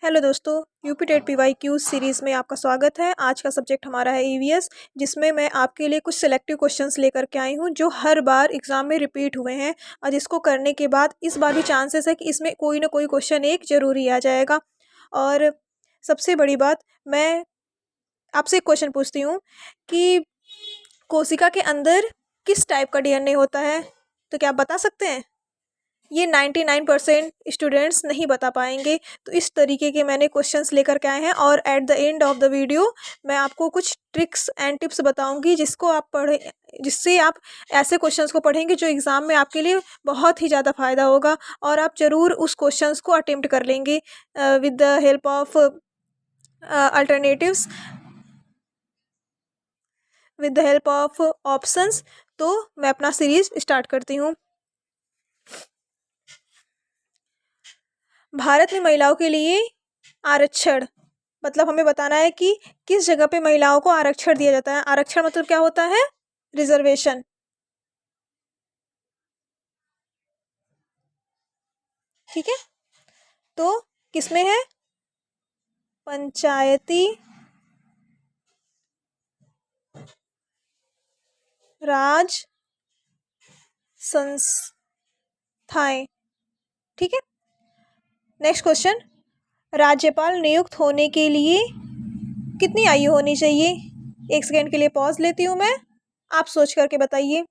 Hello दोस्तों, UP TET PYQ series में आपका स्वागत है। आज का सब्जेक्ट हमारा है EVS, जिसमें मैं आपके लिए कुछ सिलेक्टिव क्वेश्चंस लेकर के आई हूं जो हर बार एग्ज़ाम में रिपीट हुए हैं और जिसको करने के बाद इस बार भी चांसेस है कि इसमें कोई ना कोई क्वेश्चन एक ज़रूर ही आ जाएगा। और सबसे बड़ी बात, मैं आपसे एक क्वेश्चन पूछती हूँ कि कोशिका के अंदर किस टाइप का DNA होता है? तो क्या आप बता सकते हैं? ये 99% स्टूडेंट्स नहीं बता पाएंगे। तो इस तरीके के मैंने क्वेश्चंस लेकर के आए हैं और at the end of the video मैं आपको कुछ ट्रिक्स एंड टिप्स बताऊंगी जिससे आप ऐसे क्वेश्चंस को पढ़ेंगे जो एग्ज़ाम में आपके लिए बहुत ही ज़्यादा फ़ायदा होगा और आप ज़रूर उस क्वेश्चंस को अटेम्प्ट कर लेंगे with the help of alternatives, with the help of options. तो मैं अपना सीरीज़ स्टार्ट करती हूँ। भारत में महिलाओं के लिए आरक्षण, मतलब हमें बताना है कि किस जगह पे महिलाओं को आरक्षण दिया जाता है। आरक्षण मतलब क्या होता है? रिजर्वेशन। ठीक है, तो किसमें है? पंचायती राज संस्थाएं। ठीक है, नेक्स्ट क्वेश्चन, राज्यपाल नियुक्त होने के लिए कितनी आयु होनी चाहिए? 1 सेकेंड के लिए पॉज लेती हूँ मैं, आप सोच करके बताइए।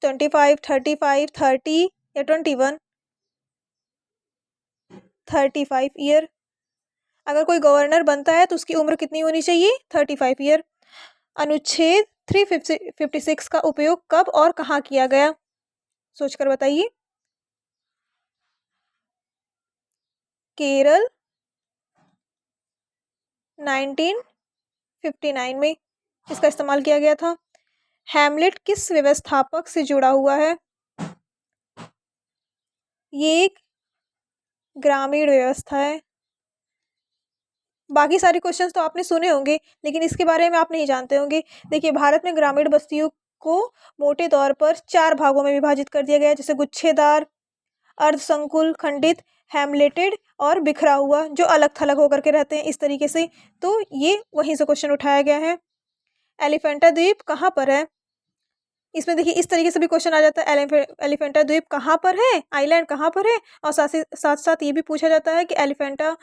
25, 35, 30 या 21? 35 ईयर। अगर कोई गवर्नर बनता है तो उसकी उम्र कितनी होनी चाहिए? 35 ईयर। अनुच्छेद 356 का उपयोग कब और कहाँ किया गया? सोचकर बताइए। केरल 1959 में इसका इस्तेमाल किया गया था। हैमलेट किस व्यवस्थापक से जुड़ा हुआ है? ये एक ग्रामीण व्यवस्था है। बाकी सारे क्वेश्चंस तो आपने सुने होंगे लेकिन इसके बारे में आप नहीं जानते होंगे। देखिए, भारत में ग्रामीण बस्तियों को मोटे तौर पर 4 भागों में विभाजित कर दिया गया है, जैसे गुच्छेदार, अर्धसंकुल, खंडित, हैमलेटेड और बिखरा हुआ, जो अलग थलग होकर के रहते हैं इस तरीके से। तो ये वहीं से क्वेश्चन उठाया गया है। एलिफेंटा द्वीप कहाँ पर है? इसमें देखिए इस तरीके से भी क्वेश्चन आ जाता है, एलिफेंटा द्वीप कहाँ पर है, आइलैंड कहाँ पर है। और साथ साथ ये भी पूछा जाता है कि एलिफेंटा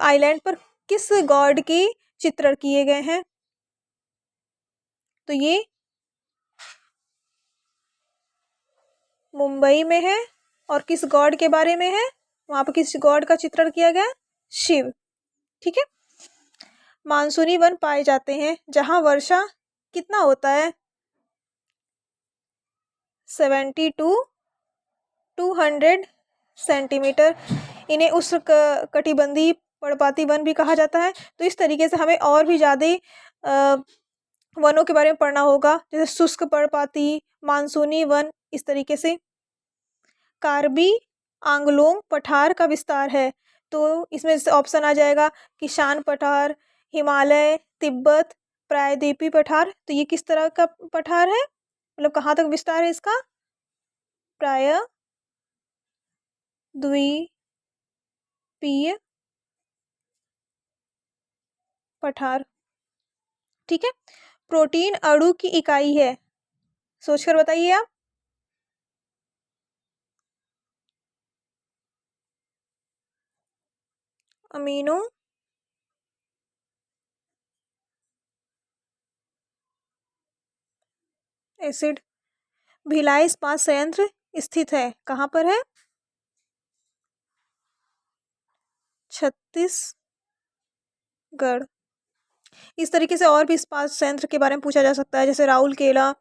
आइलैंड पर किस गॉड के चित्रण किए गए हैं। तो ये मुंबई में है और किस गॉड के बारे में है? वहां पर किस गॉड का चित्रण किया गया? शिव। ठीक है, मानसूनी वन पाए जाते हैं जहां वर्षा कितना होता है? 70 to 200 सेंटीमीटर। इन्हें उस कटिबंधीय पर्णपाती वन भी कहा जाता है। तो इस तरीके से हमें और भी ज़्यादा वनों के बारे में पढ़ना होगा, जैसे शुष्क पर्णपाती, मानसूनी वन, इस तरीके से। कार्बी आंगलोंग पठार का विस्तार है, तो इसमें से ऑप्शन आ जाएगा किसान पठार, हिमालय, तिब्बत, प्रायद्वीपीय पठार। तो ये किस तरह का पठार है, मतलब कहाँ तक विस्तार है इसका? प्रायद्वीपीय पठार। ठीक है, प्रोटीन अणु की इकाई है, सोचकर बताइए आप। Amino acid. भिलाई इस्पात संयंत्र स्थित है, कहाँ पर है? छत्तीसगढ़। इस तरीके से और भी इस्पात संयंत्र के बारे में पूछा जा सकता है, जैसे राउरकेला,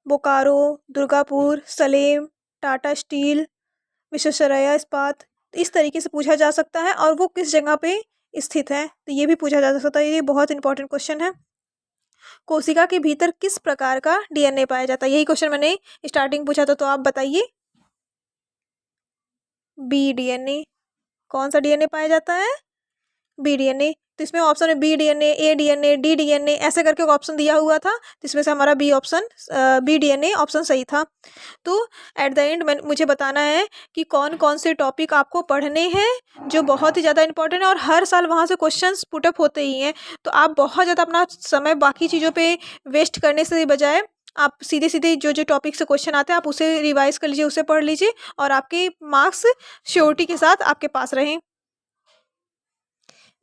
बोकारो, दुर्गापुर, सलेम, टाटा स्टील, विश्वेश्वरैया इस्पात। इस तरीके से पूछा जा सकता है और वो किस जगह पे स्थित है, तो ये भी पूछा जा सकता है। ये बहुत इंपॉर्टेंट क्वेश्चन है। कोशिका के भीतर किस प्रकार का DNA पाया जाता है? यही क्वेश्चन मैंने स्टार्टिंग पूछा था, तो आप बताइए। B DNA। कौन सा DNA पाया जाता है? BDNA। तो इसमें ऑप्शन में BDNA, ADNA, DDNA ऐसे करके ऑप्शन दिया हुआ था, जिसमें से हमारा BDNA ऑप्शन सही था। तो एट द एंड मुझे बताना है कि कौन कौन से टॉपिक आपको पढ़ने हैं जो बहुत ही ज़्यादा इंपॉर्टेंट है, और हर साल वहाँ से क्वेश्चंस पुटअप होते ही हैं। तो आप बहुत ज़्यादा अपना समय बाकी चीज़ों पे वेस्ट करने से बजाय आप सीधे सीधे जो टॉपिक से क्वेश्चन आते हैं आप उसे रिवाइज कर लीजिए, उसे पढ़ लीजिए, और आपके मार्क्स श्योरिटी के साथ आपके पास रहें।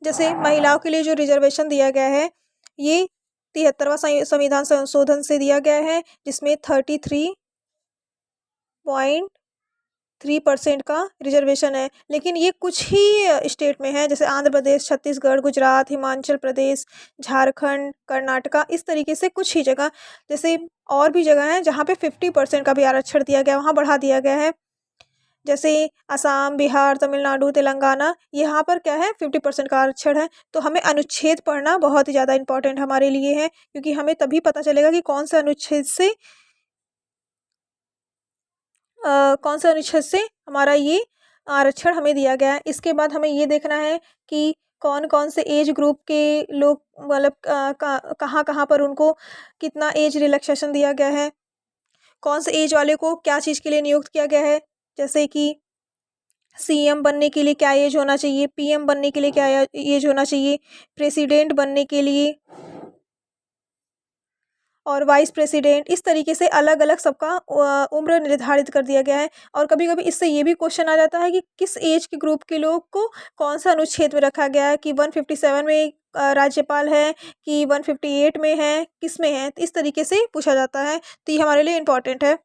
जैसे महिलाओं के लिए जो रिजर्वेशन दिया गया है, ये 73वां संविधान संशोधन से दिया गया है, जिसमें 33.3% का रिजर्वेशन है। लेकिन ये कुछ ही स्टेट में है, जैसे आंध्र प्रदेश, छत्तीसगढ़, गुजरात, हिमाचल प्रदेश, झारखंड, कर्नाटका, इस तरीके से कुछ ही जगह, जैसे और भी जगह हैं जहाँ पे 50% का भी आरक्षण दिया गया, वहाँ बढ़ा दिया गया है। जैसे असम, बिहार, तमिलनाडु, तेलंगाना, यहाँ पर क्या है 50% का आरक्षण है। तो हमें अनुच्छेद पढ़ना बहुत ही ज़्यादा इम्पोर्टेंट हमारे लिए है, क्योंकि हमें तभी पता चलेगा कि कौन से अनुच्छेद से हमारा ये आरक्षण हमें दिया गया है। इसके बाद हमें ये देखना है कि कौन कौन से एज ग्रुप के लोग, मतलब कहाँ कहाँ पर उनको कितना एज रिलैक्सेशन दिया गया है, कौन से एज वाले को क्या चीज़ के लिए नियुक्त किया गया है। जैसे कि CM बनने के लिए क्या एज होना चाहिए, PM बनने के लिए क्या एज होना चाहिए, प्रेसिडेंट बनने के लिए और वाइस प्रेसिडेंट, इस तरीके से अलग अलग सबका उम्र निर्धारित कर दिया गया है। और कभी कभी इससे ये भी क्वेश्चन आ जाता है कि किस एज के ग्रुप के लोग को कौन सा अनुच्छेद में रखा गया है, कि 157 में राज्यपाल है, कि 158 में है, किस में है, इस तरीके से पूछा जाता है। तो ये हमारे लिए इम्पोर्टेंट है।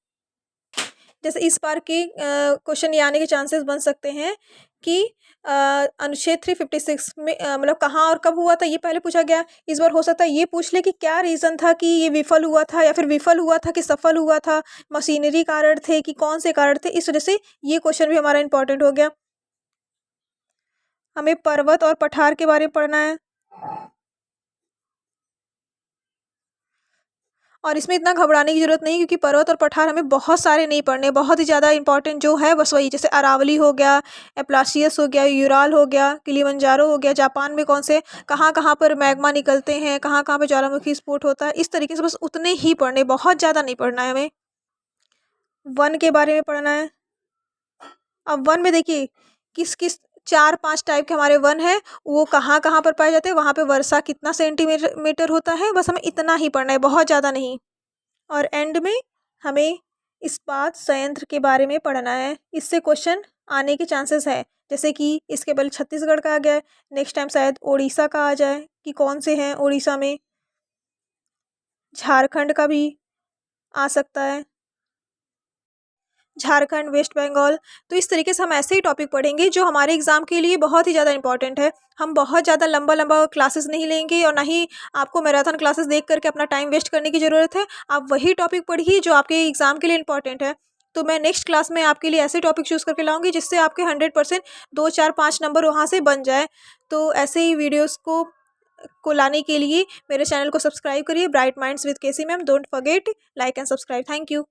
जैसे इस बार के क्वेश्चन ये आने के चांसेस बन सकते हैं कि अनुच्छेद 356 में मतलब कहाँ और कब हुआ था ये पहले पूछा गया। इस बार हो सकता है ये पूछ ले कि क्या रीज़न था कि ये विफल हुआ था, या फिर विफल हुआ था कि सफल हुआ था, मशीनरी कारण थे कि कौन से कारण थे। इस वजह से ये क्वेश्चन भी हमारा इंपॉर्टेंट हो गया। हमें पर्वत और पठार के बारे में पढ़ना है, और इसमें इतना घबराने की ज़रूरत नहीं, क्योंकि पर्वत और पठार हमें बहुत सारे नहीं पढ़ने, बहुत ही ज़्यादा इंपॉर्टेंट जो है बस वही, जैसे अरावली हो गया, एप्लासियस हो गया, यूराल हो गया, किलिमंजारो हो गया, जापान में कौन से कहाँ कहाँ पर मैग्मा निकलते हैं, कहाँ कहाँ पर ज्वालामुखी स्फोट होता है, इस तरीके से बस उतने ही पढ़ने, बहुत ज़्यादा नहीं पढ़ना है हमें। वन के बारे में पढ़ना है। अब वन में देखिए किस किस 4-5 टाइप के हमारे वन है, वो कहाँ कहाँ पर पाए जाते हैं, वहाँ पे वर्षा कितना सेंटीमीटर होता है, बस हमें इतना ही पढ़ना है, बहुत ज़्यादा नहीं। और एंड में हमें इस्पात संयंत्र के बारे में पढ़ना है। इससे क्वेश्चन आने के चांसेस है, जैसे कि इसके पहले छत्तीसगढ़ का आ गया है, नेक्स्ट टाइम शायद उड़ीसा का आ जाए कि कौन से हैं उड़ीसा में, झारखंड का भी आ सकता है, झारखंड, वेस्ट बंगाल। तो इस तरीके से हम ऐसे ही टॉपिक पढ़ेंगे जो हमारे एग्ज़ाम के लिए बहुत ही ज़्यादा इंपॉर्टेंट है। हम बहुत ज़्यादा लंबा लंबा क्लासेस नहीं लेंगे, और ना ही आपको मैराथन क्लासेस देख करके अपना टाइम वेस्ट करने की ज़रूरत है। आप वही टॉपिक पढ़िए जो आपके एग्ज़ाम के लिए इंपॉर्टेंट है। तो मैं नेक्स्ट क्लास में आपके लिए ऐसे टॉपिक चूज़ करके लाऊंगी जिससे आपके 100% 2, 4, 5 नंबर वहाँ से बन जाए। तो ऐसे ही वीडियोज़ को लाने के लिए मेरे चैनल को सब्सक्राइब करिए, bright minds with KC ma'am. Don't forget like and subscribe. Thank you.